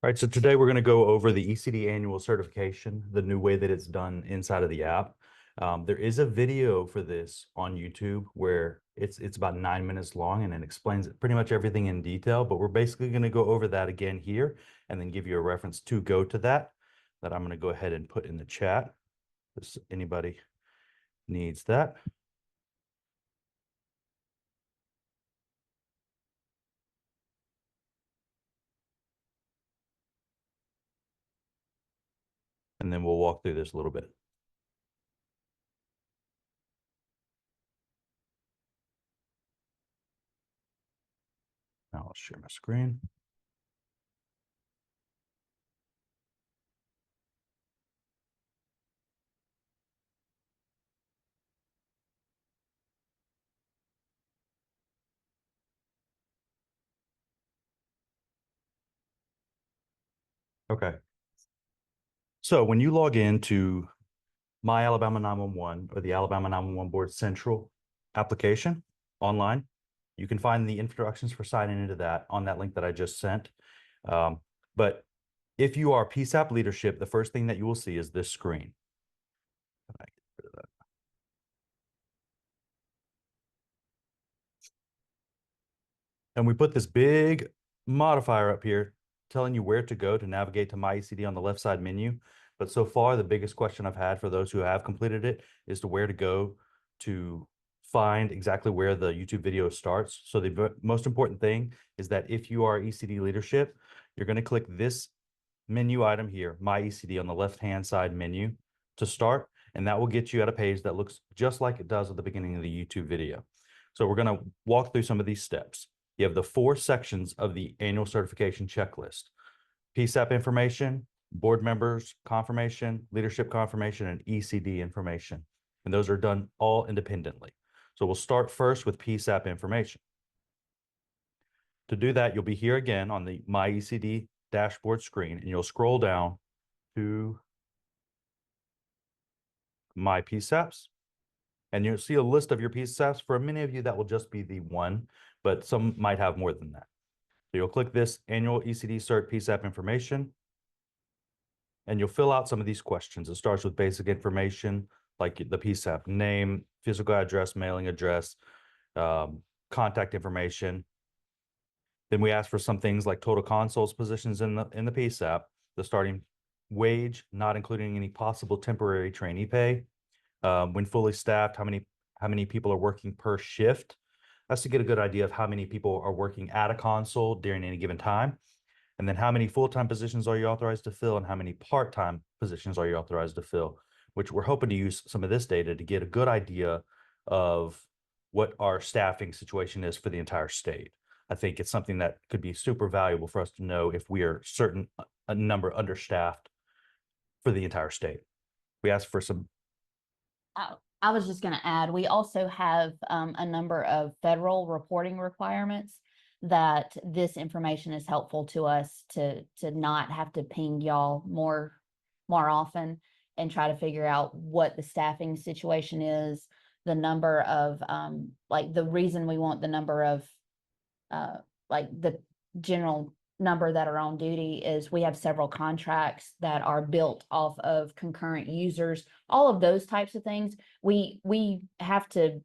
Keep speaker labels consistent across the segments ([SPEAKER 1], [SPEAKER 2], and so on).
[SPEAKER 1] All right, so today we're going to go over the ECD annual certification, the new way that it's done inside of the app. There is a video for this on YouTube where it's about 9 minutes long and it explains pretty much everything in detail, but we're basically going to go over that again here and then give you a reference to go to that I'm going to go ahead and put in the chat if anybody needs that. And then we'll walk through this a little bit. Now I'll share my screen. Okay. So when you log into My Alabama 911 or the Alabama 911 Board Central application online, you can find the instructions for signing into that on that link that I just sent. But if you are PSAP leadership, the first thing that you will see is this screen. And we put this big modifier up here telling you where to go to navigate to My ECD on the left side menu. But so far, the biggest question I've had for those who have completed it is to where to go to find exactly where the YouTube video starts. So the most important thing is that if you are ECD leadership, you're going to click this menu item here, My ECD on the left-hand side menu to start. And that will get you at a page that looks just like it does at the beginning of the YouTube video. So we're going to walk through some of these steps. You have the 4 sections of the annual certification checklist: PSAP information, board members confirmation, leadership confirmation, and ECD information. And those are done all independently. So we'll start first with PSAP information. To do that, you'll be here again on the My ECD dashboard screen, and you'll scroll down to My PSAPs. And you'll see a list of your PSAPs. For many of you, that will just be the one, but some might have more than that. So you'll click this annual ECD cert PSAP information, and you'll fill out some of these questions. It starts with basic information like the PSAP name, physical address, mailing address, contact information. Then we ask for some things like total consoles positions in the PSAP, the starting wage, not including any possible temporary trainee pay. When fully staffed, how many people are working per shift. That's to get a good idea of how many people are working at a console during any given time. And then how many full-time positions are you authorized to fill and how many part-time positions are you authorized to fill, which we're hoping to use some of this data to get a good idea of what our staffing situation is for the entire state. I think it's something that could be super valuable for us to know if we are a number understaffed for the entire state. We asked for some.
[SPEAKER 2] I was just going to add, we also have a number of federal reporting requirements that this information is helpful to us to not have to ping y'all more often and try to figure out what the staffing situation is, the number of like the reason we want the number of like the general number that are on duty is we have several contracts that are built off of concurrent users, all of those types of things. We have to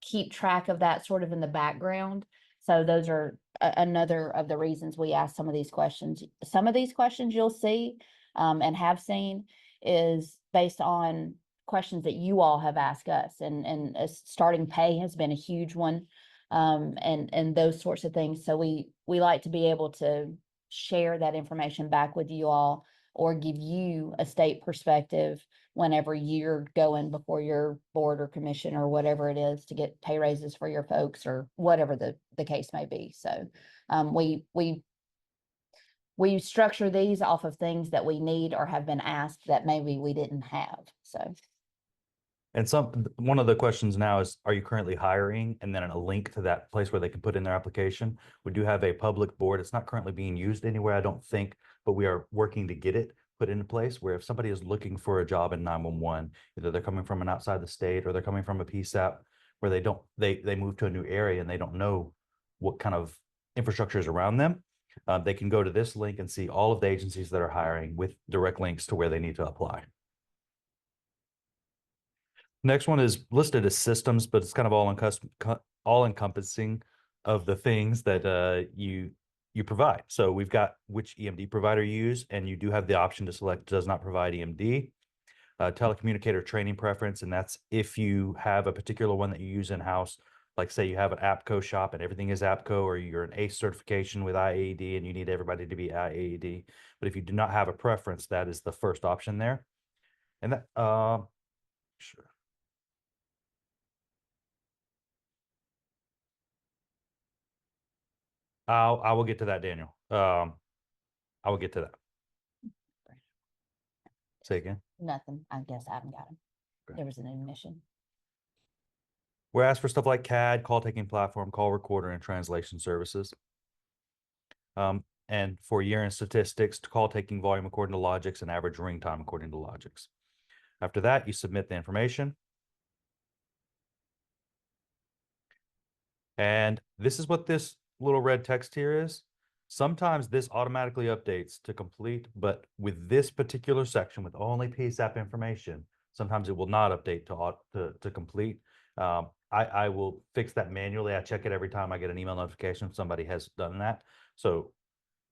[SPEAKER 2] keep track of that sort of in the background. So those are another of the reasons we ask some of these questions. Some of these questions you'll see and have seen is based on questions that you all have asked us, and starting pay has been a huge one. And those sorts of things. So we like to be able to share that information back with you all, or give you a state perspective whenever you're going before your board or commission or whatever it is to get pay raises for your folks or whatever the case may be. So we structure these off of things that we need or have been asked that maybe we didn't have. So.
[SPEAKER 1] And one of the questions now is, are you currently hiring? And then a link to that place where they can put in their application. We do have a public board. It's not currently being used anywhere, I don't think, but we are working to get it put into place where if somebody is looking for a job in 911, either they're coming from an outside the state or they're coming from a PSAP where they move to a new area and they don't know what kind of infrastructure is around them. They can go to this link and see all of the agencies that are hiring with direct links to where they need to apply. Next one is listed as systems, but it's kind of all encompassing of the things that you provide. So we've got which EMD provider you use, and you do have the option to select does not provide EMD. Telecommunicator training preference, and that's if you have a particular one that you use in-house, like say you have an APCO shop and everything is APCO, or you're an ACE certification with IAED and you need everybody to be IAED. But if you do not have a preference, that is the first option there. And that, sure. I will get to that, Daniel. I will get to that. Say again.
[SPEAKER 2] Nothing. I guess I haven't got him.
[SPEAKER 1] Okay.
[SPEAKER 2] There was an admission.
[SPEAKER 1] We're asked for stuff like CAD, call taking platform, call recorder, and translation services. And for year-end statistics, call taking volume according to Logix and average ring time according to Logix. After that, you submit the information. And this is what this little red text here is. Sometimes this automatically updates to complete, but with this particular section, with only PSAP information, sometimes it will not update to complete. I will fix that manually. I check it every time I get an email notification if somebody has done that. So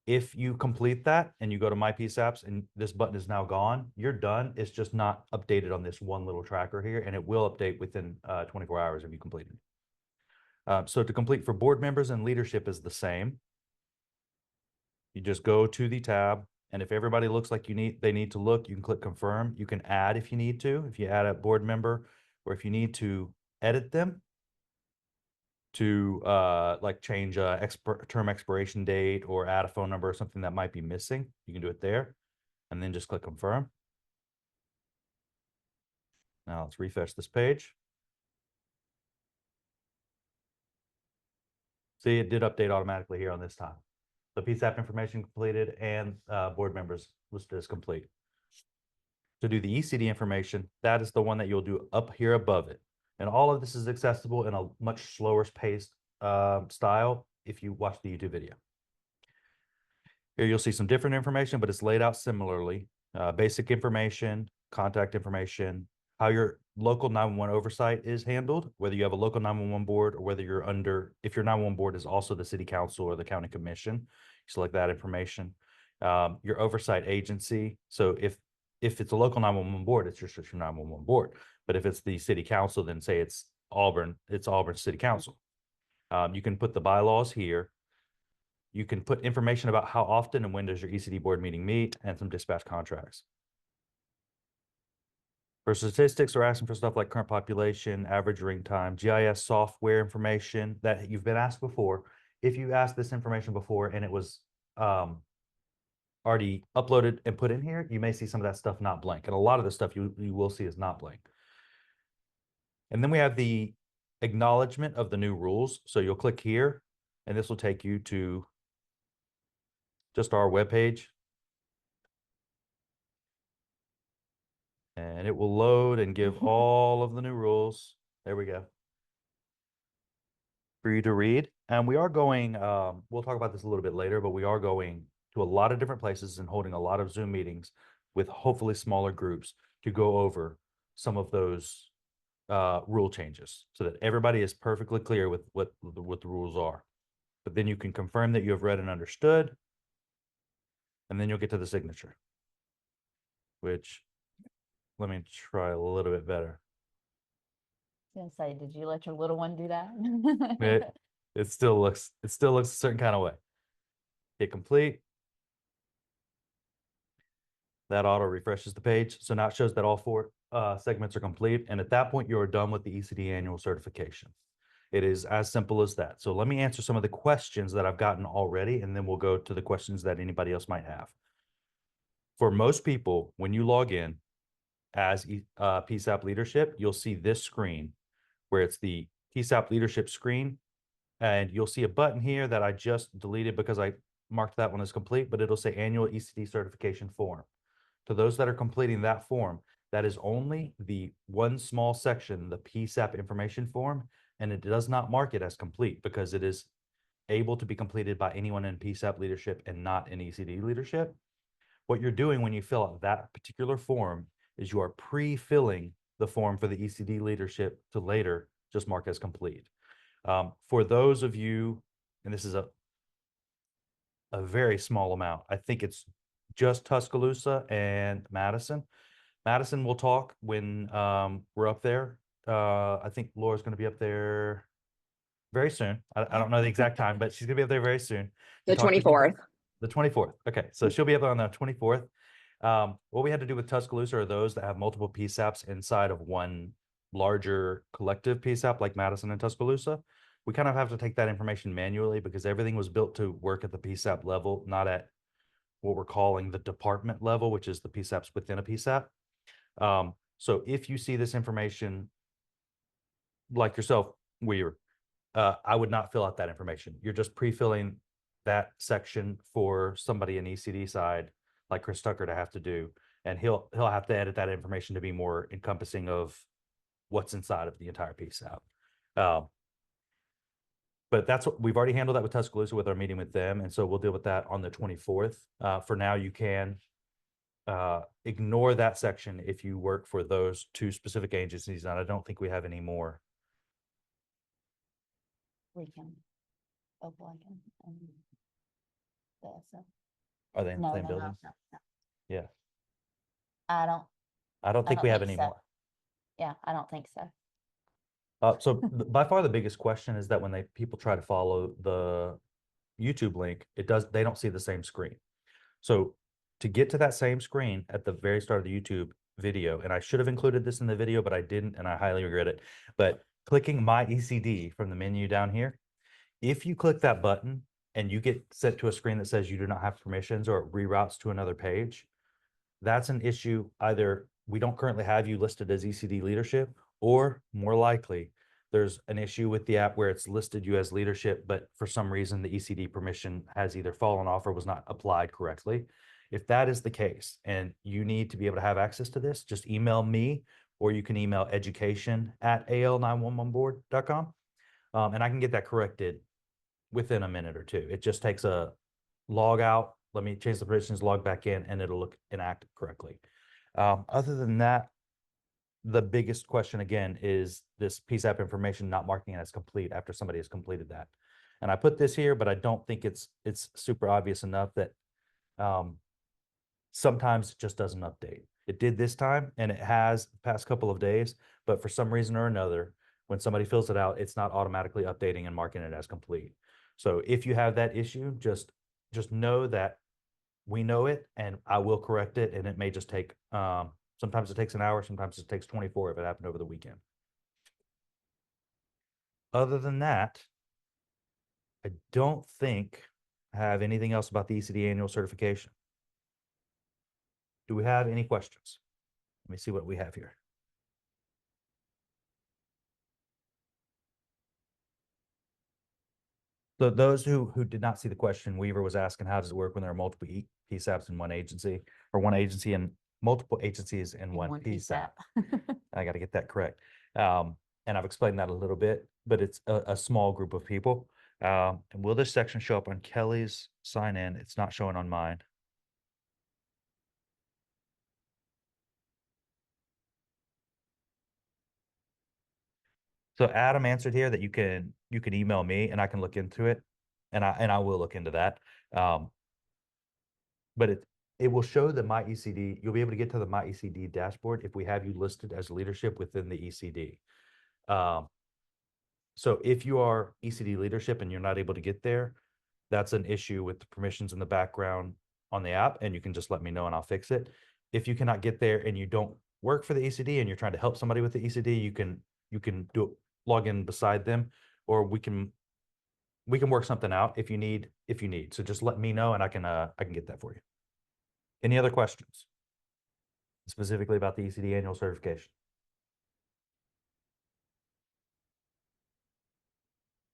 [SPEAKER 1] if you complete that and you go to My PSAPs and this button is now gone, you're done. It's just not updated on this one little tracker here, and it will update within 24 hours if you complete it. So to complete for board members and leadership is the same. You just go to the tab, and if everybody looks like they need to look, you can click confirm. You can add if you need to, if you add a board member, or if you need to edit them to like change term expiration date or add a phone number or something that might be missing, you can do it there, and then just click confirm. Now let's refresh this page. See, it did update automatically here on this time. The PSAP information completed and board members listed as complete. To do the ECD information, that is the one that you'll do up here above it. And all of this is accessible in a much slower paced style if you watch the YouTube video. Here you'll see some different information, but it's laid out similarly. Basic information, contact information, how your local 911 oversight is handled, whether you have a local 911 board or whether you're if your 911 board is also the city council or the county commission, you select that information. Your oversight agency. So if it's a local 911 board, it's just your 911 board. But if it's the city council, then say it's Auburn City Council. You can put the bylaws here. You can put information about how often and when does your ECD board meeting meet and some dispatch contracts. For statistics, we're asking for stuff like current population, average ring time, GIS software information that you've been asked before. If you asked this information before and it was already uploaded and put in here, you may see some of that stuff not blank. And a lot of the stuff you will see is not blank. And then we have the acknowledgement of the new rules. So you'll click here, and this will take you to just our webpage. And it will load and give all of the new rules. There we go. For you to read. And we are going, we'll talk about this a little bit later, but we are going to a lot of different places and holding a lot of Zoom meetings with hopefully smaller groups to go over some of those rule changes so that everybody is perfectly clear with what the rules are. But then you can confirm that you have read and understood, and then you'll get to the signature, which let me try a little bit better.
[SPEAKER 2] I was gonna say, did you let your little one do that?
[SPEAKER 1] It still looks a certain kind of way. Hit complete. That auto refreshes the page. So now it shows that all 4 segments are complete. And at that point, you are done with the ECD annual certification. It is as simple as that. So let me answer some of the questions that I've gotten already, and then we'll go to the questions that anybody else might have. For most people, when you log in as PSAP leadership, you'll see this screen where it's the PSAP leadership screen. And you'll see a button here that I just deleted because I marked that one as complete, but it'll say annual ECD certification form. To those that are completing that form, that is only the one small section, the PSAP information form, and it does not mark it as complete because it is able to be completed by anyone in PSAP leadership and not in ECD leadership. What you're doing when you fill out that particular form is you are pre-filling the form for the ECD leadership to later just mark as complete. For those of you, and this is a very small amount, I think it's just Tuscaloosa and Madison. Madison will talk when we're up there. I think Laura's going to be up there very soon. I don't know the exact time, but she's going to be up there very soon.
[SPEAKER 3] The 24th.
[SPEAKER 1] The 24th. Okay, so she'll be up there on the 24th. What we had to do with Tuscaloosa are those that have multiple PSAPs inside of one larger collective PSAP like Madison and Tuscaloosa. We kind of have to take that information manually because everything was built to work at the PSAP level, not at what we're calling the department level, which is the PSAPs within a PSAP. So if you see this information like yourself, Weaver, I would not fill out that information. You're just pre-filling that section for somebody in ECD side, like Chris Tucker, to have to do, and he'll have to edit that information to be more encompassing of what's inside of the entire PSAP. But that's what we've already handled that with Tuscaloosa with our meeting with them, and so we'll deal with that on the 24th. For now, you can ignore that section if you work for those two specific agencies, and I don't think we have any more.
[SPEAKER 2] We can. Lincoln and so.
[SPEAKER 1] Are they in the
[SPEAKER 2] No,
[SPEAKER 1] same
[SPEAKER 2] no,
[SPEAKER 1] building?
[SPEAKER 2] no.
[SPEAKER 1] Yeah,
[SPEAKER 2] I don't
[SPEAKER 1] think we have
[SPEAKER 2] think
[SPEAKER 1] any
[SPEAKER 2] so.
[SPEAKER 1] more.
[SPEAKER 2] Yeah, I don't think so.
[SPEAKER 1] So by far the biggest question is that when people try to follow the YouTube link, they don't see the same screen. So to get to that same screen at the very start of the YouTube video, and I should have included this in the video, but I didn't, and I highly regret it. But clicking My ECD from the menu down here, if you click that button and you get sent to a screen that says you do not have permissions or it reroutes to another page, that's an issue. Either we don't currently have you listed as ECD leadership, or more likely, there's an issue with the app where it's listed you as leadership, but for some reason the ECD permission has either fallen off or was not applied correctly. If that is the case and you need to be able to have access to this, just email me, or you can email education@al911board.com, and I can get that corrected within a minute or two. It just takes a log out, let me change the permissions, log back in, and it'll look inactive correctly. Other than that, the biggest question again is this PSAP information not marking it as complete after somebody has completed that. And I put this here, but I don't think it's super obvious enough that sometimes it just doesn't update. It did this time, and it has the past couple of days, but for some reason or another, when somebody fills it out, it's not automatically updating and marking it as complete. So if you have that issue, just know that we know it, and I will correct it, and it may just take, sometimes it takes an hour, sometimes it takes 24 if it happened over the weekend. Other than that, I don't think I have anything else about the ECD annual certification. Do we have any questions? Let me see what we have here. So those who did not see the question, Weaver was asking, how does it work when there are multiple PSAPs in one agency, or one agency and multiple agencies in one PSAP? I got to get that correct. And I've explained that a little bit, but it's a small group of people. And will this section show up on Kelly's sign in? It's not showing on mine. So Adam answered here that you can email me and I can look into it, and I will look into that. But it will show the My ECD. You'll be able to get to the My ECD dashboard if we have you listed as leadership within the ECD. So if you are ECD leadership and you're not able to get there, that's an issue with the permissions in the background on the app, and you can just let me know and I'll fix it. If you cannot get there and you don't work for the ECD and you're trying to help somebody with the ECD, you can log in beside them, or we can work something out if you need. So just let me know and I can get that for you. Any other questions specifically about the ECD annual certification?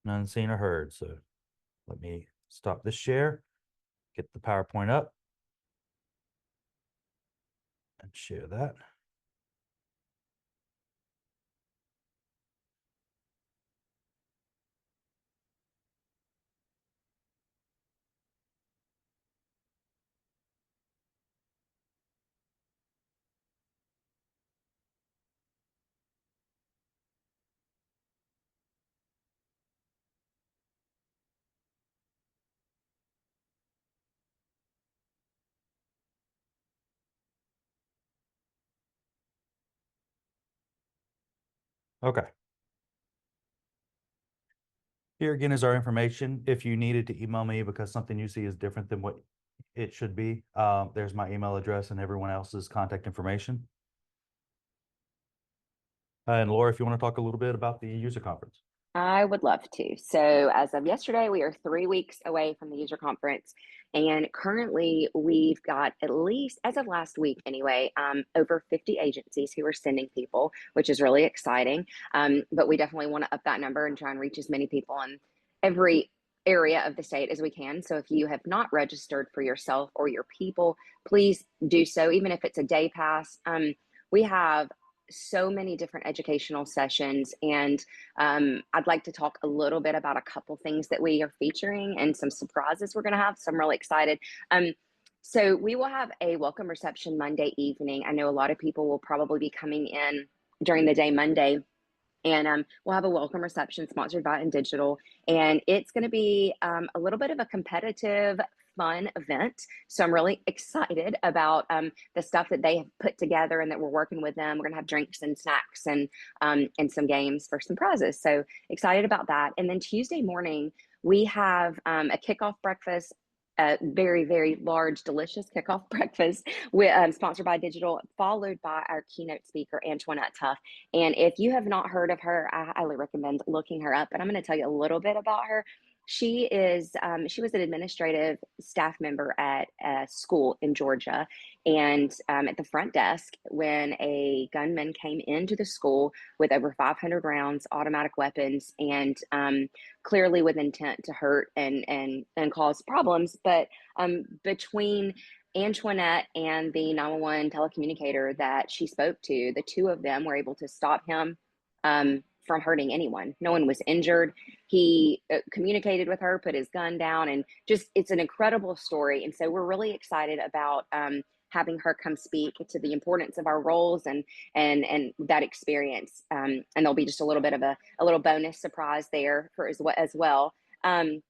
[SPEAKER 1] None seen or heard. So let me stop this share, get the PowerPoint up, and share that. Okay. Here again is our information. If you needed to email me because something you see is different than what it should be, there's my email address and everyone else's contact information. And Laura, if you want to talk a little bit about the user conference.
[SPEAKER 3] I would love to. So, as of yesterday, we are 3 weeks away from the user conference. And currently, we've got at least, as of last week anyway, over 50 agencies who are sending people, which is really exciting. But we definitely want to up that number and try and reach as many people in every area of the state as we can. So, if you have not registered for yourself or your people, please do so, even if it's a day pass. We have so many different educational sessions, and I'd like to talk a little bit about a couple things that we are featuring and some surprises we're going to have. So I'm really excited. So we will have a welcome reception Monday evening. I know a lot of people will probably be coming in during the day Monday, and we'll have a welcome reception sponsored by InDigital, and it's going to be a little bit of a competitive, fun event. So I'm really excited about the stuff that they have put together and that we're working with them. We're going to have drinks and snacks and some games for some prizes. So excited about that. And then Tuesday morning, we have a kickoff breakfast, a very, very large, delicious kickoff breakfast sponsored by Digital, followed by our keynote speaker, Antoinette Tuff. And if you have not heard of her, I highly recommend looking her up. And I'm going to tell you a little bit about her. She was an administrative staff member at a school in Georgia, and at the front desk when a gunman came into the school with over 500 rounds, automatic weapons, and clearly with intent to hurt and cause problems. But between Antoinette and the 911 telecommunicator that she spoke to, the two of them were able to stop him from hurting anyone. No one was injured. He communicated with her, put his gun down, and just, it's an incredible story. And so we're really excited about having her come speak to the importance of our roles and that experience. And there'll be just a little bit of a little bonus surprise there for as well. And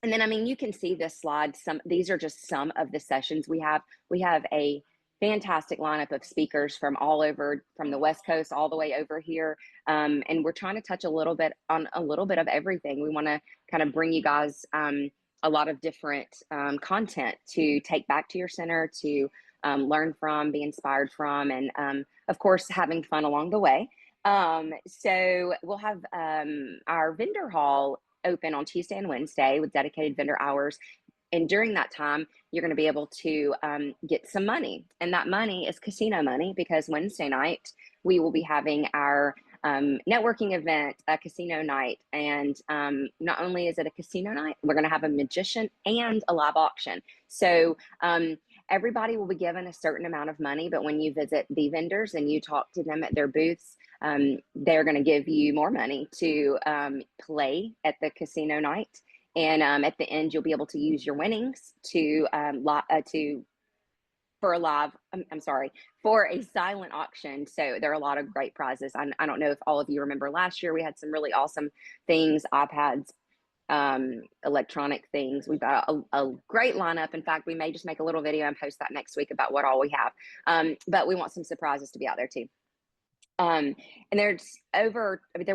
[SPEAKER 3] then, I mean, you can see this slide. These are just some of the sessions we have. We have a fantastic lineup of speakers from all over, from the West Coast all the way over here. And we're trying to touch a little bit on a little bit of everything. We want to kind of bring you guys a lot of different content to take back to your center, to learn from, be inspired from, and of course, having fun along the way. So we'll have our vendor hall open on Tuesday and Wednesday with dedicated vendor hours. And during that time, you're going to be able to get some money. And that money is casino money, because Wednesday night, we will be having our networking event, a casino night. And not only is it a casino night, we're going to have a magician and a live auction. So everybody will be given a certain amount of money, but when you visit the vendors and you talk to them at their booths, they're going to give you more money to play at the casino night. And at the end, you'll be able to use your winnings for a silent auction. So there are a lot of great prizes. I don't know if all of you remember last year, we had some really awesome things, iPads, electronic things. We've got a great lineup. In fact, we may just make a little video and post that next week about what all we have. But we want some surprises to be out there too. And there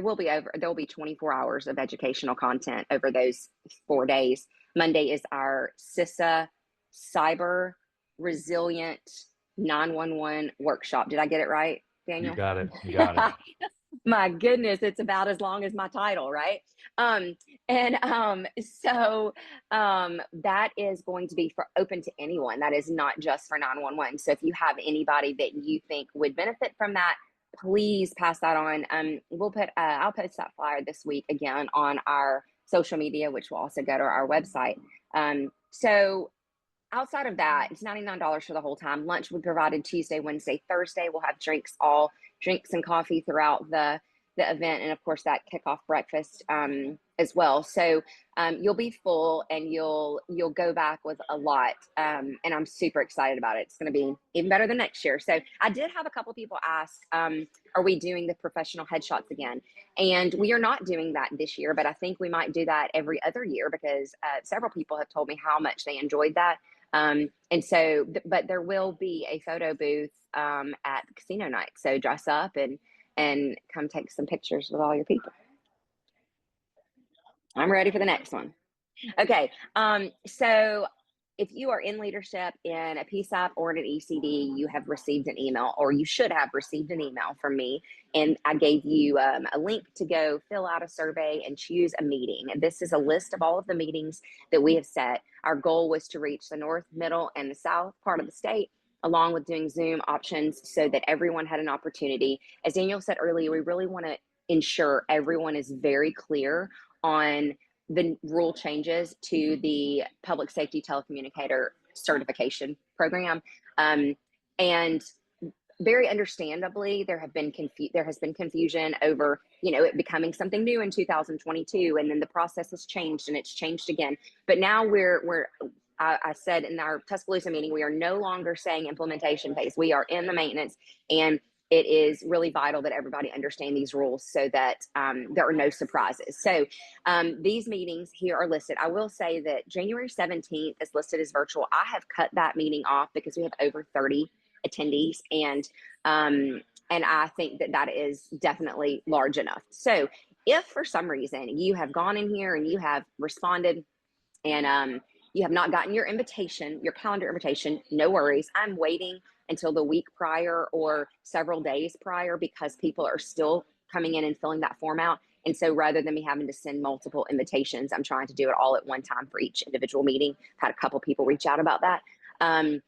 [SPEAKER 3] will be 24 hours of educational content over those 4 days. Monday is our CISA Cyber Resilient 911 workshop. Did I get it right, Daniel?
[SPEAKER 1] You got it. You got it.
[SPEAKER 3] My goodness, it's about as long as my title, right? So that is going to be open to anyone. That is not just for 911. So if you have anybody that you think would benefit from that, please pass that on. I'll post that flyer this week again on our social media, which will also go to our website. So outside of that, it's $99 for the whole time. Lunch will be provided Tuesday, Wednesday, Thursday. We'll have drinks and coffee throughout the event, and of course that kickoff breakfast as well. So you'll be full, and you'll go back with a lot, and I'm super excited about it. It's going to be even better than next year. So I did have a couple people ask, are we doing the professional headshots again? And we are not doing that this year, but I think we might do that every other year, because several people have told me how much they enjoyed that. And so, but there will be a photo booth at the casino night. So dress up and and come take some pictures with all your people. I'm ready for the next one. Okay. So if you are in leadership in a PSAP or in an ECD, you have received an email, or you should have received an email from me. And I gave you a link to go fill out a survey and choose a meeting. This is a list of all of the meetings that we have set. Our goal was to reach the north, middle, and the south part of the state, along with doing Zoom options so that everyone had an opportunity. As Daniel said earlier, we really want to ensure everyone is very clear on the rule changes to the public safety telecommunicator certification program. And very understandably, there has been confusion over, it becoming something new in 2022, and then the process has changed and it's changed again. But now I said in our Tuscaloosa meeting, we are no longer saying implementation phase. We are in the maintenance, and it is really vital that everybody understand these rules so that there are no surprises. So these meetings here are listed. I will say that January 17th is listed as virtual. I have cut that meeting off because we have over 30 attendees, and I think that is definitely large enough. So if for some reason you have gone in here and you have responded and you have not gotten your invitation, your calendar invitation, no worries. I'm waiting until the week prior or several days prior, because people are still coming in and filling that form out. And so rather than me having to send multiple invitations, I'm trying to do it all at one time for each individual meeting. I've had a couple people reach out about that. So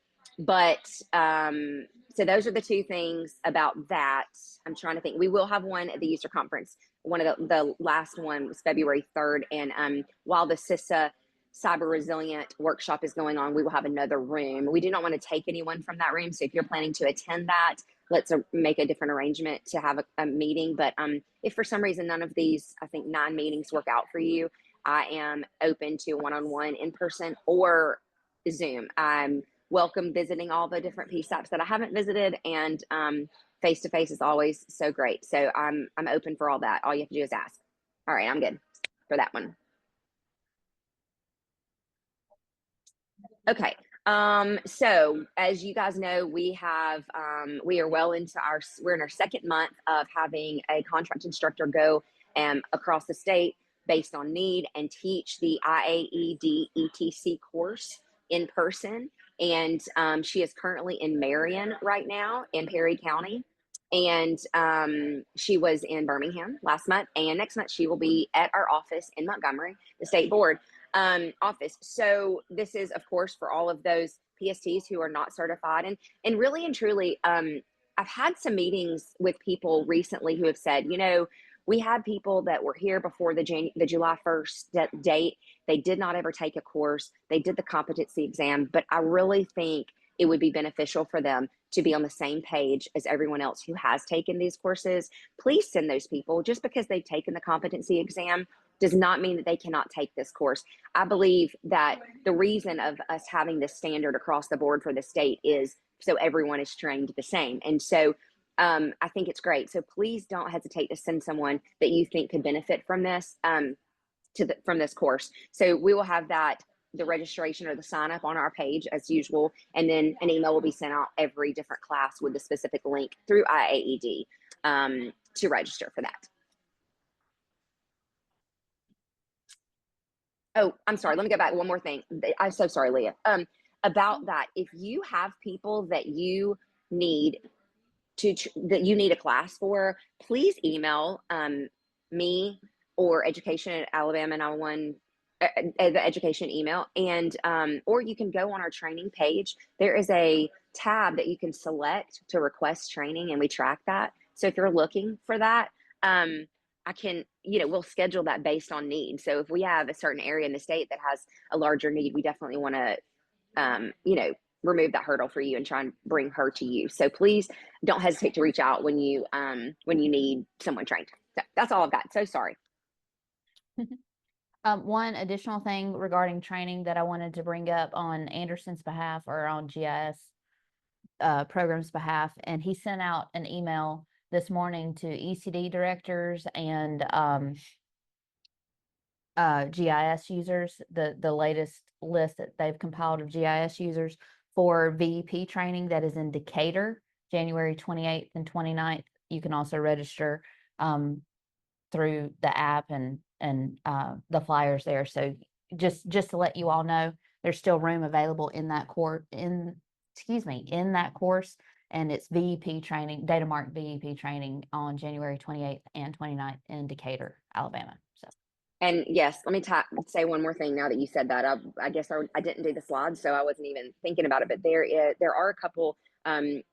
[SPEAKER 3] those are the two things about that. I'm trying to think. We will have one at the user conference. One of the last one was February 3rd. And while the CISA Cyber Resilient workshop is going on, we will have another room. We do not want to take anyone from that room. So if you're planning to attend that, let's make a different arrangement to have a meeting. But if for some reason none of these, I think 9 meetings work out for you, I am open to one-on-one, in-person, or Zoom. I'm welcome visiting all the different PSAPs that I haven't visited, and face-to-face is always so great. So I'm open for all that. All you have to do is ask. All right, I'm good for that one. Okay. So as you guys know, we are well into we're in our second month of having a contract instructor go across the state based on need and teach the IAED ETC course in person. And she is currently in Marion right now in Perry County. And she was in Birmingham last month, and next month she will be at our office in Montgomery, the state board office. So this is, of course, for all of those PSTs who are not certified. And really and truly, I've had some meetings with people recently who have said, we had people that were here before the July 1st date. They did not ever take a course. They did the competency exam, but I really think it would be beneficial for them to be on the same page as everyone else who has taken these courses. Please send those people. Just because they've taken the competency exam does not mean that they cannot take this course. I believe that the reason of us having this standard across the board for the state is so everyone is trained the same. And so I think it's great. So please don't hesitate to send someone that you think could benefit from this from this course. So we will have the registration or the sign up on our page as usual, and then an email will be sent out every different class with the specific link through IAED to register for that. Oh, I'm sorry. Let me go back. One more thing. I'm so sorry, Leah. About that, if you have people that you need a class for, please email me or Education at Alabama 911, the education email, and or you can go on our training page. There is a tab that you can select to request training, and we track that. So if you're looking for that, I can, we'll schedule that based on need. So if we have a certain area in the state that has a larger need, we definitely want to, remove that hurdle for you and try and bring her to you. So please don't hesitate to reach out when you need someone trained. So that's all I've got. So sorry.
[SPEAKER 2] One additional thing regarding training that I wanted to bring up on Anderson's behalf, or on GIS program's behalf, and he sent out an email this morning to ECD directors and GIS users, the latest list that they've compiled of GIS users for VEP training that is in Decatur, January 28th and 29th you can also register through the app and the flyers there. So just to let you all know, there's still room available in that in that course. And it's VEP training, Datamark VEP training on January 28th and 29th in Decatur, Alabama. So.
[SPEAKER 3] And yes, let me say one more thing now that you said that. I guess I didn't do the slides, so I wasn't even thinking about it. But there are a couple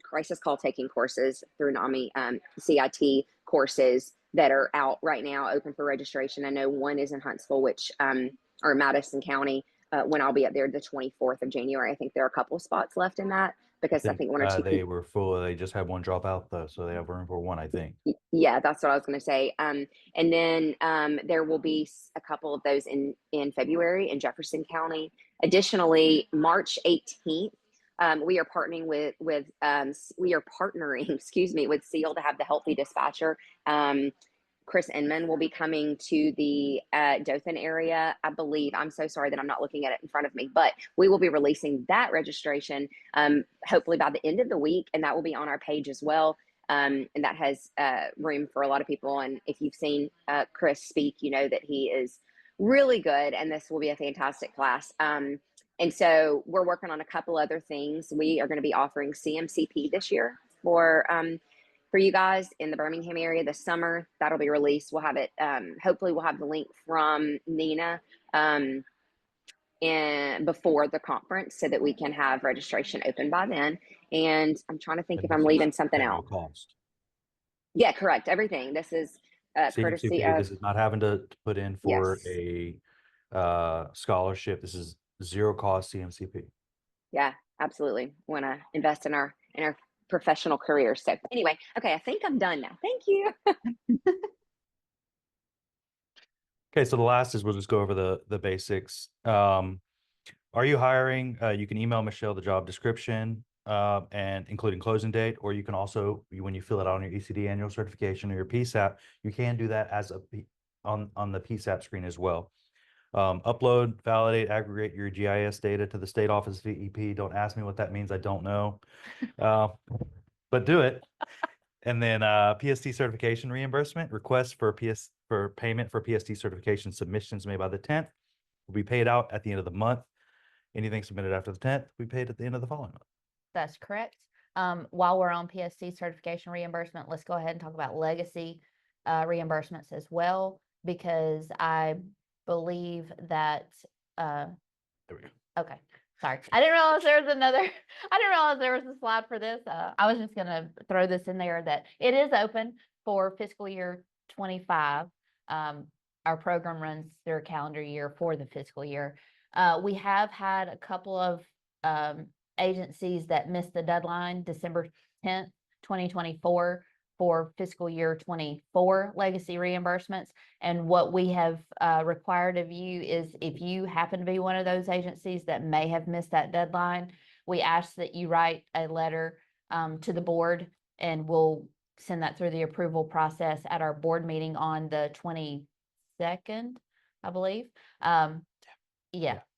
[SPEAKER 3] crisis call taking courses through NAMI, CIT courses that are out right now, open for registration. I know one is in Huntsville, or Madison County, when I'll be up there the 24th of January. I think there are a couple spots left in that because I think one or two
[SPEAKER 1] they were full. They just had one drop out though, so they have room for one, I think.
[SPEAKER 3] Yeah, that's what I was going to say. And then there will be a couple of those in February in Jefferson County. Additionally, March 18th, we are partnering excuse me, with SEAL to have the Healthy Dispatcher. Chris Inman will be coming to the Dothan area, I believe. I'm so sorry that I'm not looking at it in front of me, but we will be releasing that registration hopefully by the end of the week, and that will be on our page as well. And that has room for a lot of people. And if you've seen Chris speak, you know that he is really good, and this will be a fantastic class. And so we're working on a couple other things. We are going to be offering CMCP this year for you guys in the Birmingham area this summer. That'll be released. We'll have it. Hopefully we'll have the link from Nina and before the conference so that we can have registration open by then. And I'm trying to think if I'm leaving something out.
[SPEAKER 1] Cost.
[SPEAKER 3] Yeah, correct. Everything. This is courtesy of.
[SPEAKER 1] This is not having to put in for
[SPEAKER 3] Yes.
[SPEAKER 1] a scholarship. This is zero cost CMCP.
[SPEAKER 3] Yeah, absolutely. Want to invest in our professional careers. So anyway, okay, I think I'm done now. Thank you.
[SPEAKER 1] Okay, so the last is we'll just go over the basics. Are you hiring? You can email Michelle the job description and including closing date, or you can also, when you fill it out on your ECD annual certification or your PSAP, you can do that as on the PSAP screen as well. Upload, validate, aggregate your GIS data to the state office VEP. Don't ask me what that means. I don't know, but do it. And then PST certification reimbursement requests for payment for PST certification submissions made by the 10th will be paid out at the end of the month. Anything submitted after the 10th, we paid at the end of the following month.
[SPEAKER 2] That's correct. While we're on PST certification reimbursement, let's go ahead and talk about legacy reimbursements as well, because I believe that
[SPEAKER 1] There we go.
[SPEAKER 2] okay. Sorry. I didn't realize there was a slide for this. I was just going to throw this in there that it is open for fiscal year 25. Our program runs through a calendar year for the fiscal year. We have had a couple of agencies that missed the deadline, December 10th, 2024. For fiscal year 24 legacy reimbursements. And what we have required of you is if you happen to be one of those agencies that may have missed that deadline, we ask that you write a letter to the board, and we'll send that through the approval process at our board meeting on the 22nd, I believe.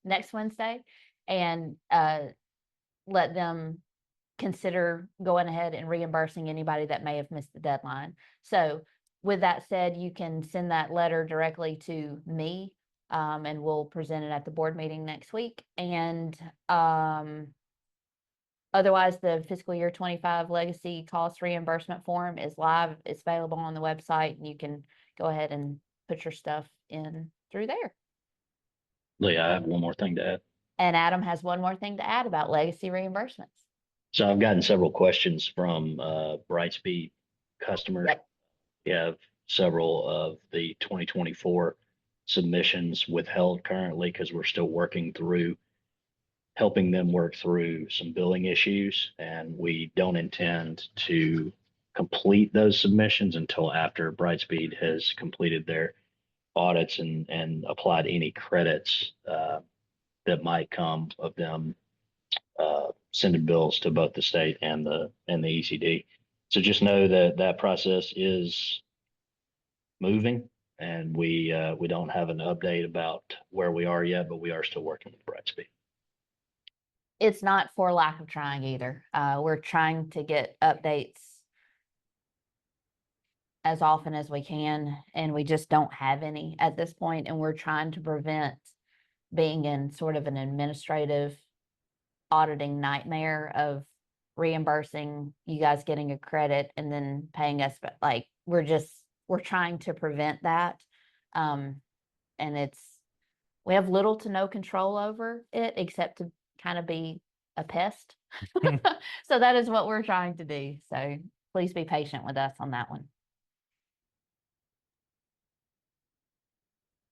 [SPEAKER 2] Next Wednesday, and let them consider going ahead and reimbursing anybody that may have missed the deadline. So with that said, you can send that letter directly to me, and we'll present it at the board meeting next week. And otherwise, the fiscal year 25 legacy cost reimbursement form is live. It's available on the website, and you can go ahead and put your stuff in through there.
[SPEAKER 4] Leah, I have one more thing to add.
[SPEAKER 2] And Adam has one more thing to add about legacy reimbursements.
[SPEAKER 4] So I've gotten several questions from Brightspeed customers.
[SPEAKER 2] Yep.
[SPEAKER 4] We have several of the 2024 submissions withheld currently because we're still helping them work through some billing issues, and we don't intend to complete those submissions until after Brightspeed has completed their audits and applied any credits that might come of them sending bills to both the state and the ECD. So just know that process is moving, and we don't have an update about where we are yet, but we are still working with Brightspeed.
[SPEAKER 2] It's not for lack of trying either. We're trying to get updates as often as we can, and we just don't have any at this point, and we're trying to prevent being in sort of an administrative auditing nightmare of reimbursing you guys getting a credit and then paying us, but like, we're trying to prevent that. And we have little to no control over it except to kind of be a pest. So that is what we're trying to do. So please be patient with us on that one.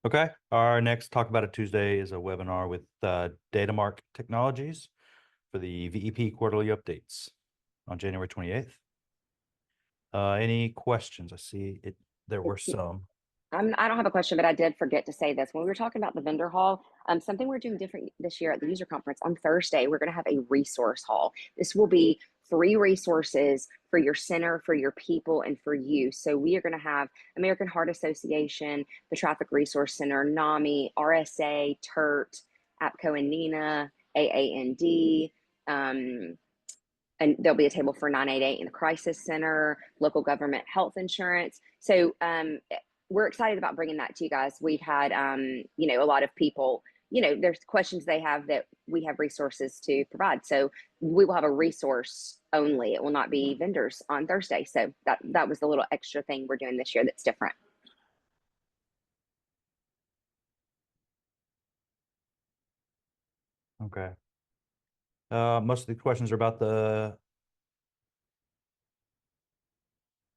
[SPEAKER 1] Okay, our next Talk About It Tuesday is a webinar with Datamark Technologies for the VEP quarterly updates on January 28th. Any questions? I see there were some.
[SPEAKER 3] I don't have a question, but I did forget to say this. When we were talking about the vendor hall, something we're doing different this year at the user conference on Thursday, we're going to have a resource hall. This will be free resources for your center, for your people, and for you. So we are going to have American Heart Association, the Traffic Resource Center, NAMI, RSA, TERT, APCO and NINA, AAND, and there'll be a table for 988 in the Crisis Center, local government health insurance. So we're excited about bringing that to you guys. We've had, you know, a lot of people, you know, there's questions they have that we have resources to provide. So we will have a resource only. It will not be vendors on Thursday. So that was the little extra thing we're doing this year that's different.
[SPEAKER 1] Okay. Most of the questions are about the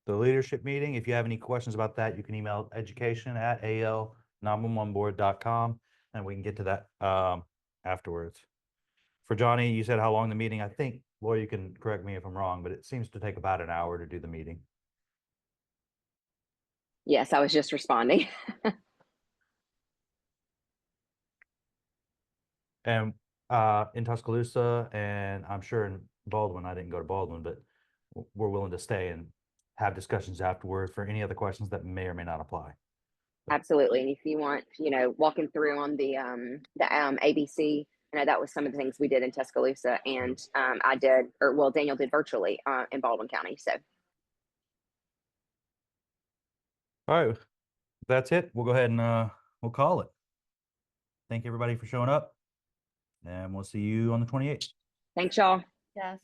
[SPEAKER 1] leadership meeting. If you have any questions about that, you can email education@al911board.com and we can get to that afterwards. For Johnny, you said how long the meeting, I think, Laura, you can correct me if I'm wrong, but it seems to take about an hour to do the meeting.
[SPEAKER 3] Yes, I was just responding.
[SPEAKER 1] And in Tuscaloosa, and I'm sure in Baldwin, I didn't go to Baldwin, but we're willing to stay and have discussions afterward for any other questions that may or may not apply.
[SPEAKER 3] Absolutely. And if you want, you know, walking through on the ABC, I know that was some of the things we did in Tuscaloosa, and I did, or well, Daniel did virtually in Baldwin County. So
[SPEAKER 1] All right, that's it. We'll go ahead and we'll call it. Thank you everybody for showing up, and we'll see you on the 28th.
[SPEAKER 3] thanks, y'all.
[SPEAKER 2] Yes.